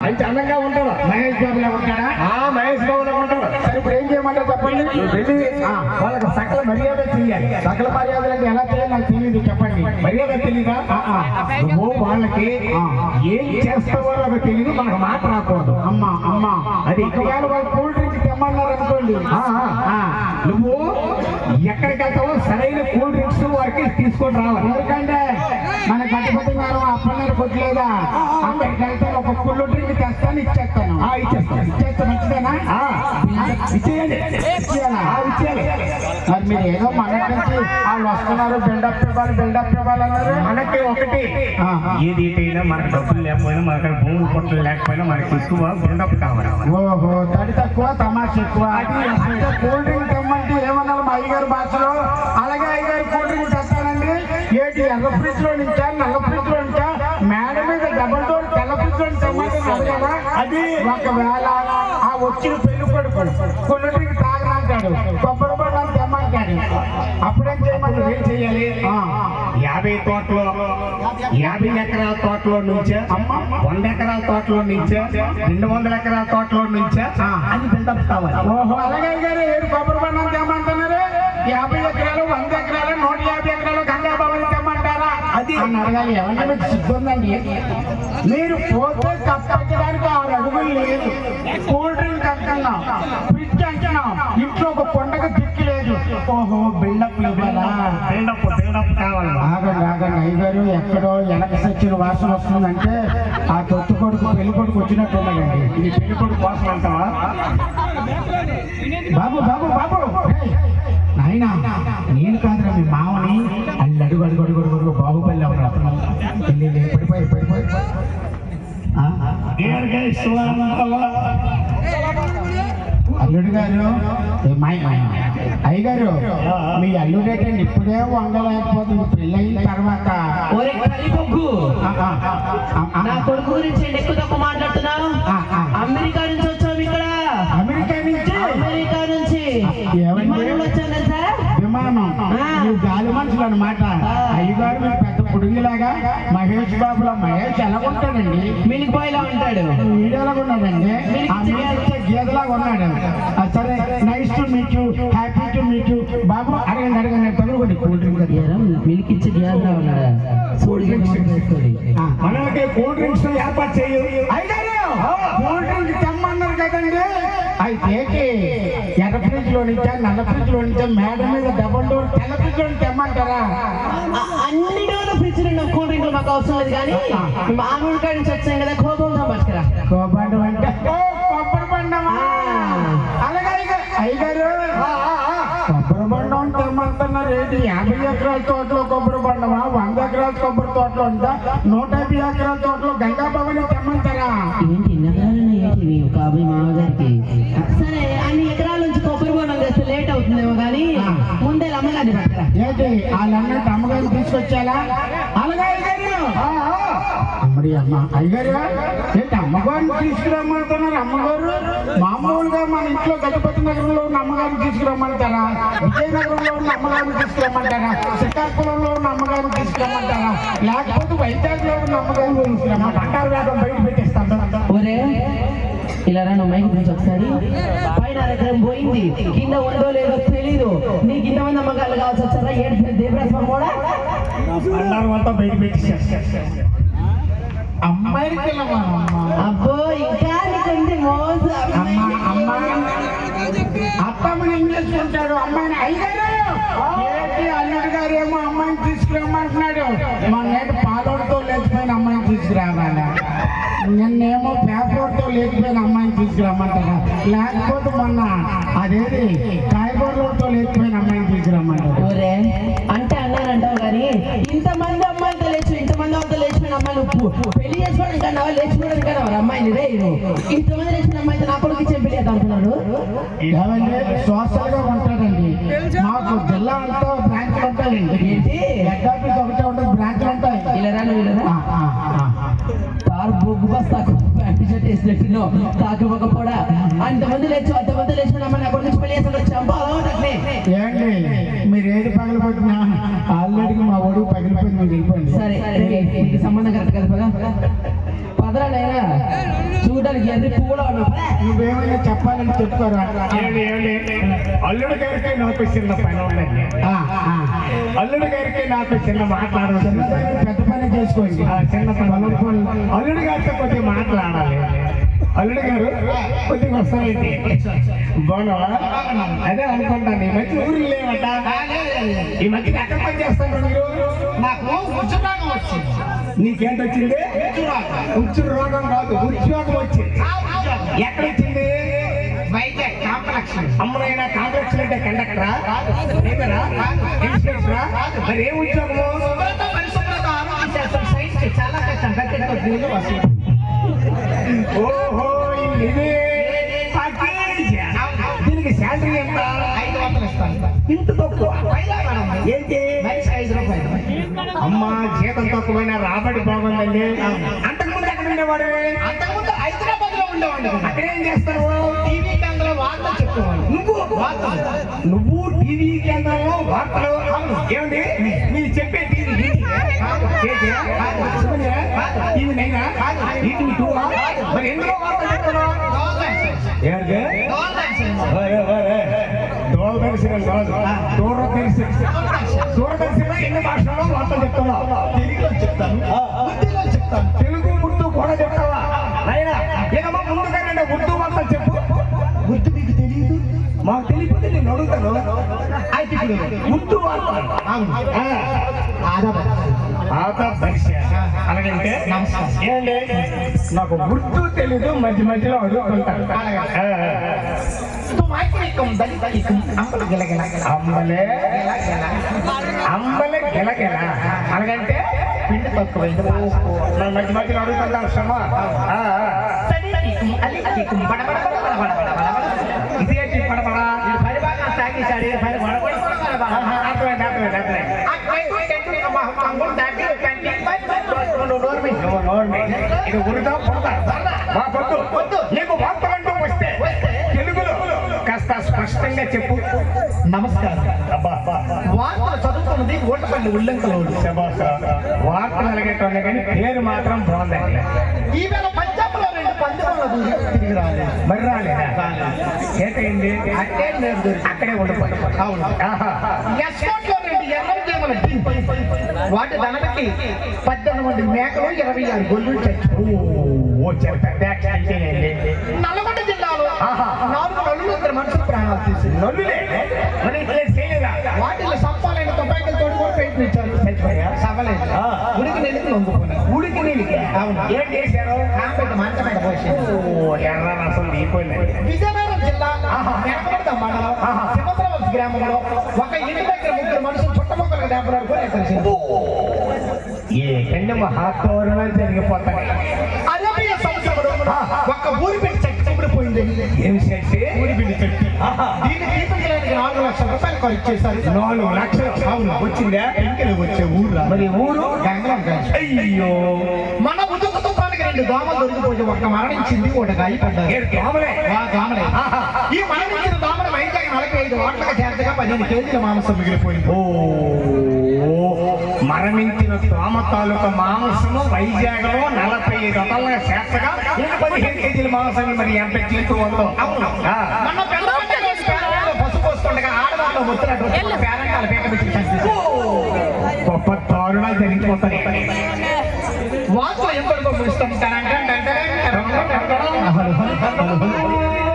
మంచి అందంగా ఉంటాడు. మహేష్ బాబులా ఉంటాడా? మహేష్ బాబులో ఉంటాడు. సరే ఇప్పుడు ఏం చేయమంటారు చెప్పండి. వెళ్ళి వాళ్ళకి సకల మర్యాద చెయ్యాలి. సకల మర్యాదలు అంటే ఎలా చేయాలి నాకు తెలియదు, చెప్పండి. మర్యాద తెలీదా? నువ్వు వాళ్ళకి ఏం చేస్తావో నాకు తెలియదు, మనకు మాట రాకూడదు. అమ్మా అమ్మా అది ఒకవేళ వాళ్ళు కూల్ డ్రింక్ తెమ్మన్నారు అనుకోండి, నువ్వు ఎక్కడికి వెళ్తావో సరైన కూల్ డ్రింక్స్ వారికి తీసుకొని రావాలి. ఎందుకంటే మన గణపతి గారు అప్పన్నారు కొట్టలేదా, అక్కడికి వెళ్తే ఒక కూల్ డ్రింక్ తెస్తాను, ఇచ్చేస్తాను. ఇచ్చేస్తా మంచిదేనా? ఇచ్చేయాలి. ఇచ్చేయాలి. మరి మీరు ఏదో మనకి వాళ్ళు వస్తున్నారు, బిల్డప్ ఇవ్వాలన్నారు. మనకి ఒకటి ఏది ఏదైనా మనకు డబ్బులు లేకపోయినా, మనకి భూములు పొట్టలు లేకపోయినా మనకి ఎక్కువ బిల్డప్ కావాలి. ఓహో, తడి తక్కువ తమాషా ఎక్కువ. అంటే కూల్ డ్రింక్ తెమ్మంటే ఏమన్నారు మా అయ్యగారు భాషలో? అలాగే అయ్యగారు కూల్ డ్రింక్ తెస్తానండి. ఏంటి ఎర్ర ఫ్రిడ్జ్ లో నుంచా నల్ల ఫ్రిడ్జ్ లో నుంచా మేడ మీద డబల్ డోర్ తెల్ల ఫ్రిడ్జ్ లో తెమ్మంటే కదా. అది ఒకవేళ ఆ వచ్చిన పెళ్లి కొడుకు కూల్ డ్రింక్ తాగనంటాడు, కొబ్బరి బండాలు తెమ్మంటాడు, అప్పుడేం చేయమంటారు? ఏం చెయ్యాలి? 50 తోటలో 50 ఎకరాల తోటలో నుంచే 100 ఎకరాల తోటలో నుంచే 200 ఎకరాల తోటలో నుంచే అది బిల్డప్ కావాలి. ఓహో, అలాగే గారు ఏడు కొబ్బరి బండం తెమ్మంటున్నారు. 50 ఎకరాలు 100 ఎకరాలు 150 ఎకరాలు గంగా భవన్ తెమ్మంటారా? అది అని అడగాలి. ఏమన్నా మీకు సిగ్గుందండి? మీరు పోతే తప్పడానికి 6 అడుగులు లేదు. కూల్ డ్రింక్ అంటున్నాం, ఫ్రిడ్జ్ అంటున్నాం, ఇంట్లో ఒక పండగ దిక్కు లేదు. ఓహో, బిల్డప్ ఇవ్వాలా? బిల్డప్ కావాలి. ఆగండి అయ్యగారు, ఎక్కడో వెనక సచ్చిన వాసన వస్తుందంటే ఆ తొత్తు కొడుకు పెళ్లి కొడుకు వచ్చినట్టు ఉన్నాడండి. ఇది పెళ్లి కొడుకు కోసం అంటావా? బాబు నాయనా, నేను కాదురా మీ మామని. అడుగు బాహుబలి ఉన్నాడు. పడిపోయి అల్లుడు గారు, అయ్యగారు మీ అల్లుడు ఏంటండి ఇప్పుడే వండలేకపోతుంది, పెళ్ళయిన తర్వాత. నా కొడుకు గురించి ఎక్కువ తక్కువ మాట్లాడుతున్నావు. అమెరికా నుంచి వచ్చాము ఇక్కడ. అమెరికా నుంచి వచ్చాను సార్. విమానం నువ్వు గాలి మనుషులు అన్నమాట. అయ్యగారు మీరు పెద్ద పుడుగులాగా మహేష్ బాబులో మహేష్ ఎలా ఉంటాడండి? మిల్క్ బాయ్ లా ఉంటాడు. వీడియోలాగా ఉన్నాడండి, గీతలాగా ఉన్నాడు. సరే, nice to meet you, happy to meet you. బాబు అడగండి తగులుకోండి. కూల్ డ్రింక్ మిల్క్ ఇచ్చి గీతలా ఉన్నాడా? మనకి కూల్ డ్రింక్స్ ఏర్పాటు చేయు. కూల్ డ్రింక్ తెమ్మన్నారు కదండి. అయితే ఎర్ర ఫ్రిడ్జ్ లో నుంచా నల్ల ఫ్రిడ్జ్ లో నుంచా మేడ మీద డబల్ డోర్ తెల్ల ఫ్రిడ్జ్ లో తెమ్మంటారా? అన్ని డోర్ల ఫ్రిడ్జ్ కూల్ డ్రింక్ మాకు అవసరం లేదు, కానీ మామూలు కాడి నుంచి వచ్చాం కదా, కోపంతో పట్టుకురా. కోపం అంటే కొబ్బరి బండమా? అలాగే అయ్యగారు కొబ్బరి బండం తెమ్మంటున్నారు ఏంటి? 50 ఎకరాల తోటలో కొబ్బరి బండమా? 100 ఎకరాల కొబ్బరి తోటలో ఉందా? 150 ఎకరాల తోటలో గంగా భవని తెమ్మంటారా? ఏంటి ఇన్ని ఎకరాలు ఏంటి కాబోయే మామగారికి? సరే, అన్ని ఎకరాల నుంచి కొబ్బరి బొండం తెస్తే లేట్ అవుతుందేమో, కానీ ముందే అమ్మగారిని పట్టరా. ఏంటి వాళ్ళన్నట్టు అమ్మగారిని తీసుకొచ్చాలా? అలాగే అమ్మడి అమ్మ అయ్యగారు ఏంటి అమ్మగారిని తీసుకురమ్మంటున్నారు? అమ్మగారు మామూలుగా మన ఇంట్లో గజపతి నగరంలో ఉన్న అమ్మగారిని తీసుకురమ్మంటారా? విజయనగరంలో ఉన్న అమ్మగారిని తీసుకురమ్మంటారా? శ్రీకాకుళంలో ఉన్న అమ్మగారిని తీసుకురమ్మంటారా? లేకపోతే వైజాగ్లో ఉన్న అమ్మగారిని తీసుకురమ్మంటారా? అంటారు వేగం బయట పెట్టేస్తాను. ఒరే ఇలా రా, మైక్ గురించి ఒకసారి. పైన ఎకరం పోయింది, కింద ఉందో లేదో తెలీదు. నీకు ఇంతమంది అమ్మగారు కావాల్సి వచ్చారా? ఏంటి దేవరాజం కూడా అంతా బయట పెట్టేసి అమ్మాయికి అబ్బో, ఇంకా నీకుంది మోజు. అత్తమ్మని ఏం చేసుకుంటాడు? అమ్మాయిని అయ్యారు అల్లుడు గారు ఏమో అమ్మాయిని తీసుకురమ్మంటున్నాడు. మొన్నేటి పాలోడితో లేచిపోయిన అమ్మాయిని తీసుకురావాలా? నిన్నేమో పేపర్తో లేచిపోయిన అమ్మాయిని తీసుకురమ్మంటారా? లేకపోతే మొన్న అదేది కాయగూరలతో లేచిపోయిన అమ్మాయిని తీసుకురమ్మంటారు. అంటే అన్నారంటావు, కానీ ఇంతమంది అమ్మాయిలతో లేచిపోయిన అమ్మాయిలు పెళ్లి చేసుకోవడం కన్నా లేచిపోవడం కన్నా వాళ్ళ అమ్మాయిని రే ఇంతమంది లేచిన అమ్మాయితో నా కొడుకు ఇచ్చే పెళ్లి అంటున్నాడు. సోషల్ గా ఉంటాడండి. మాకు జిల్లా అంతా బ్రాంచ్లు ఉంటాయండి. ఏంటి హెడ్ ఆఫీస్ ఒకటే ఉంటుంది, బ్రాంచ్లు ఉంటాయి. ఇలా కారు బొగ్గు బస్తాకు ప్యాంటు షర్ట్ వేసినట్టు కాకపోడా అంతమంది లేచిన అమ్మాయి నా కొడుకు పెళ్లి చేస్తాడు. ఏంటి మీరు ఏది పగిలిపోతున్నా ఆల్రెడీ మా ఒడుగు పగిలిపోయింది, మీరు వెళ్ళిపోయింది. సరే, సంబంధం కరెక్ట్ కదా, పదరాడైనా చూడడానికి ఎర్రి పువ్వులో ఉన్నావు నువ్వేమైనా చెప్పాలని చెప్పుకోరా. ఏమిటి? అల్లుడు గారికి నాకు చిన్న పని ఉందండి. అల్లుడు గారికి నాకు చిన్న మాట్లాడాలి. పెద్ద పని చేసుకోండి. చిన్న పని అల్లుడు గారితో కొద్దిగా మాట్లాడాలి. అల్లుడు గారు కొద్దిగా వస్తానండి. బాగున్నావా? అదే అనుకుంటాను. ఈ మధ్య ఊరికి లేవట. ఈ మధ్య ఎక్కడ పని చేస్తాను మీరు? నాకు ఉద్యోగం వచ్చింది. నీకేంటొచ్చింది? ఉచ్చు రోగం కాదు, ఉద్యోగం వచ్చింది. ఎక్కడ వచ్చింది? వైజాగ్ కాంప్లెక్స్. అమ్మనైనా కాంప్లెక్స్ అంటే కండక్టరా? లేదరా? ఇన్స్పెక్టరా? మరి ఏ ఉద్యోగము? పరిశుభ్రత ఆరోగ్య శాస్త్రం సైన్స్ చాలా కష్టం. ఓహో, ఇదే దీనికి శాలరీ ఎంత? 500 ఇస్తాను. ఇంత తక్కువ ఏంటి? 5 రూపాయలు. అమ్మా, జీతం తక్కువైనా రాబడి బాగుందండి. అంతకుముందు ఎక్కడ ఉండేవాడు? అంతకుముందు హైదరాబాద్ లో ఉండేవాడు. అక్కడేం చేస్తావు? టీవీ కేంద్రంలో వార్తలు చెప్పేవాడు. నువ్వు టీవీ కేంద్రంలో వార్తలు? ఏమండి మీరు చెప్పే టీవీ టీవీ నైనా టీవీ టూ? మరి ఎందులో వార్తలు చెప్తున్నావు? దూరదర్శనం కాదు, దూరదర్శనం ఎన్ని భాషల్లో వార్తలు చెప్తున్నావు? తెలుగులో చెప్తాను, హిందీలో చెప్తాను, తెలుగు ఉర్దూ కూడా చెప్తావా? అయినా ఏమో ముందుగానే ఉర్దూ వార్తలు చెప్పు. ఉర్దూ మీకు తెలియదు? మాకు తెలియకపోతే నేను అడుగుతాను. అయితే ఇప్పుడు ఉర్దూ వార్తలు. అలాగంటే ఏంటి? నాకు ఉర్దూ తెలీదు, మధ్య మధ్యలో అడుగుతుంటాను. అమ్మలే అమ్మలే గెలగెల. అలాగంటే పిండి తక్కువైంది. మధ్య మధ్యలో అడుగుతుంటాను. శ్రమ ఇదేంటి పడబడా? ఇది ఉరుదా పొందా? మా పొద్దు నీకు వార్తలంటూ వస్తే తెలుగులో కాస్త స్పష్టంగా చెప్పు. నమస్కారం. వార్తలు చదువుతున్నది ఓటపల్లి ఉల్లంకలో. వార్తలు అలగేటోళ్ళే కానీ పేరు మాత్రం బాగుందండి. ఈవేళ పంజాబ్ లో 2 పందెములు తిరిగి రాలేదు. మరి రాలేదా? ఏంటైంది? అక్కడే ఉండిపోయి. అవును. ఎస్కోట్ లో 2 ఎర్ర గేమల వాటి ధనకి 18 మేకలు 26 గొల్లు చచ్చిపోయి. నల్గొండ జిల్లాలో 4 నల్లులు 2 మనుషులు ప్రాణాలు తీసింది. నొల్లులే మరి వాటిలో సంపాలైన తుపాకీలు తోడుకొని ప్రయత్నించారు. సవలేదు. ఉడికి నెలికి లొంగుకున్నారు. ఉడికి నీళ్ళకి అవును. ఏం చేశారు? కాంపెట్ట మంచ మీద పోసింది. ఎర్ర రసం దిగిపోయింది. విజయనగరం జిల్లా నెలకొండ మండలం సింహద్రవతి గ్రామంలో ఒక ఇంటి దగ్గర 3 మనుషులు చుట్టమొక్కలకు దెబ్బలాడుకొని ఎక్కడిసింది. ఏ కన్యమ హాతోరణం జరిగిపోతాయి. అరేబియా సముద్రంలో ఒక ఊరి పెట్టి చెట్టు చెడిపోయింది. ఏం చేసి? ఊరి బిడ్డ చెట్టు. దీన్ని తీపించడానికి 4 లక్షల రూపాయలు ఖర్చు చేశారు. 4 లక్షలు. అవును. వచ్చిందా? ఇంకెళ్ళి వచ్చే ఊరు. మరి ఊరు గంగలం కలిసి. అయ్యో, మన ఉదుకు తుఫానికి 2 దోమలు దొరికిపోయి ఒక మరణించింది, ఒకటి గాయపడ్డారు. దోమలే. దోమలే. ఈ మరణించిన దోమలు వైద్యానికి 45 వాట్లకు చేతగా 15 కేజీల మాంసం మిగిలిపోయింది. ఓ, మరణించిన దోమ తాలూకా మాంసము వైజాగ్ లో 45 రకాలుగా చేస్తగా 15 కేజీల మాంసాన్ని మరి ఎంత చేస్తుందో. అవును. మన పసుపు పోస్తుండగా ఆడవాళ్ళు వచ్చినట్టు పేరంటాలు పేకబెట్టి గొప్ప దారుణాలు జరిగిపోతాయి. వార్తలు ఎప్పటికో ఇష్టం.